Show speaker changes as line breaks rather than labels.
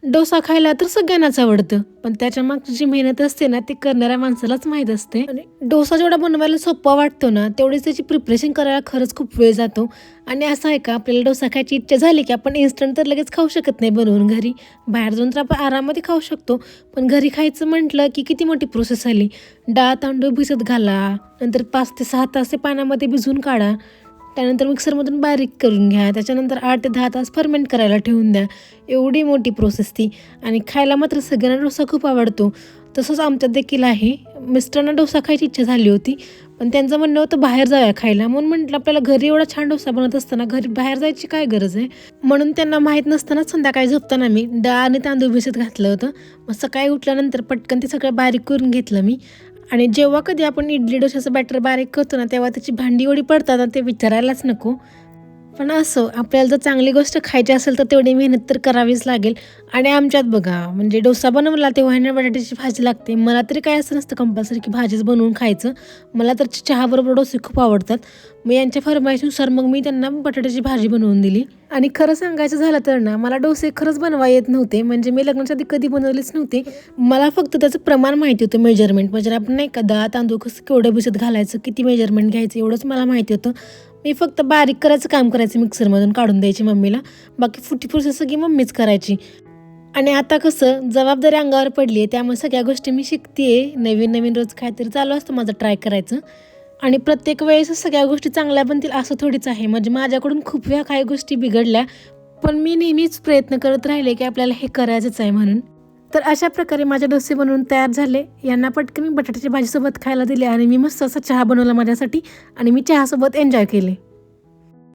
डोसा खायला तर सगळ्यांनाच आवडतं, पण त्याच्या मागची जी मेहनत असते ना, ती करणाऱ्या माणसालाच माहीत असते. आणि डोसा जेवढा बनवायला सोपा वाटतो ना, तेवढीच त्याची प्रिपरेशन करायला खरंच खूप वेळ जातो. आणि असं आहे का, आपल्याला डोसा खायची इच्छा झाली की आपण इन्स्टंट तर लगेच खाऊ शकत नाही बनवून घरी. बाहेर जाऊन तर आपण आरामात खाऊ शकतो, पण घरी खायचं म्हटलं की किती मोठी प्रोसेस आली. डाळ तांदूळ भिजत घाला, नंतर 5 ते 6 तास ते पाण्यामध्ये भिजवून काढा. त्यानंतर मिक्सरमधून बारीक करून घ्या. त्याच्यानंतर 8 ते 10 तास फर्मेंट करायला ठेवून द्या. एवढी मोठी प्रोसेस ती. आणि खायला मात्र सगळ्यांना डोसा खूप आवडतो. तसंच आमच्यात देखील आहे. मिस्टरांना डोसा खायची इच्छा झाली होती, पण त्यांचं म्हणणं होतं बाहेर जाऊया खायला. म्हणून म्हटलं आपल्याला घरी एवढा छान डोसा बनत असताना घरी बाहेर जायची काय गरज आहे? म्हणून त्यांना माहीत नसतानाच संध्याकाळी झोपताना मी डाळ आणि तांदूळ भिजत घातलं होतं. मग सकाळी उठल्यानंतर पटकन ते सगळं बारीक करून घेतलं मी. आणि जेव्हा कधी आपण इडली डोशाचं बॅटर बारीक करतो ना, तेव्हा त्याची भांडी एवढी पडतात ना, ते विचारायलाच नको. पण असं आपल्याला जर चांगली गोष्ट खायची असेल तर तेवढी मेहनत तर करावीच लागेल. आणि आमच्यात बघा, म्हणजे डोसा बनवला तेव्हा आहे ना बटाट्याची भाजी लागते. मला तरी काय असं नसतं कंपल्सरी की भाजीच बनवून खायचं. मला तर चहाबरोबर डोसे खूप आवडतात. मग यांच्या फरमाईशनुसार मग मी त्यांना बटाट्याची भाजी बनवून दिली. आणि खरं सांगायचं झालं तर ना, मला डोसे खरंच बनवा येत नव्हते. म्हणजे मी लग्नाच्या आधी कधी बनवलेच नव्हते. मला फक्त त्याचं प्रमाण माहिती होतं, मेजरमेंट. म्हणजे आपण नाही का डाळ तांदूळ कसं केवढं भिजत घालायचं, किती मेजरमेंट घ्यायचं, एवढंच मला माहिती होतं. मी फक्त बारीक करायचं काम करायचं, मिक्सरमधून काढून द्यायची मम्मीला. बाकी फुटी प्रोसेस सगळी मम्मीच करायची. आणि आता कसं जबाबदारी अंगावर पडली आहे, त्यामुळे सगळ्या गोष्टी मी शिकते. नवीन-नवीन रोज काहीतरी चालू असतं माझं ट्राय करायचं. आणि प्रत्येक वेळेस सगळ्या गोष्टी चांगल्या बनतील असं थोडीच आहे. म्हणजे माझ्याकडून खूप वेळा काही गोष्टी बिघडल्या, पण मी नेहमीच प्रयत्न करत राहिले की आपल्याला हे करायचंच आहे म्हणून. तर अशा प्रकारे माझे डोसे बनवून तयार झाले. यांना पटकन मी बटाट्याच्या भाजीसोबत खायला दिले आणि मी मस्त असा चहा बनवला माझ्यासाठी आणि मी चहासोबत एन्जॉय केले.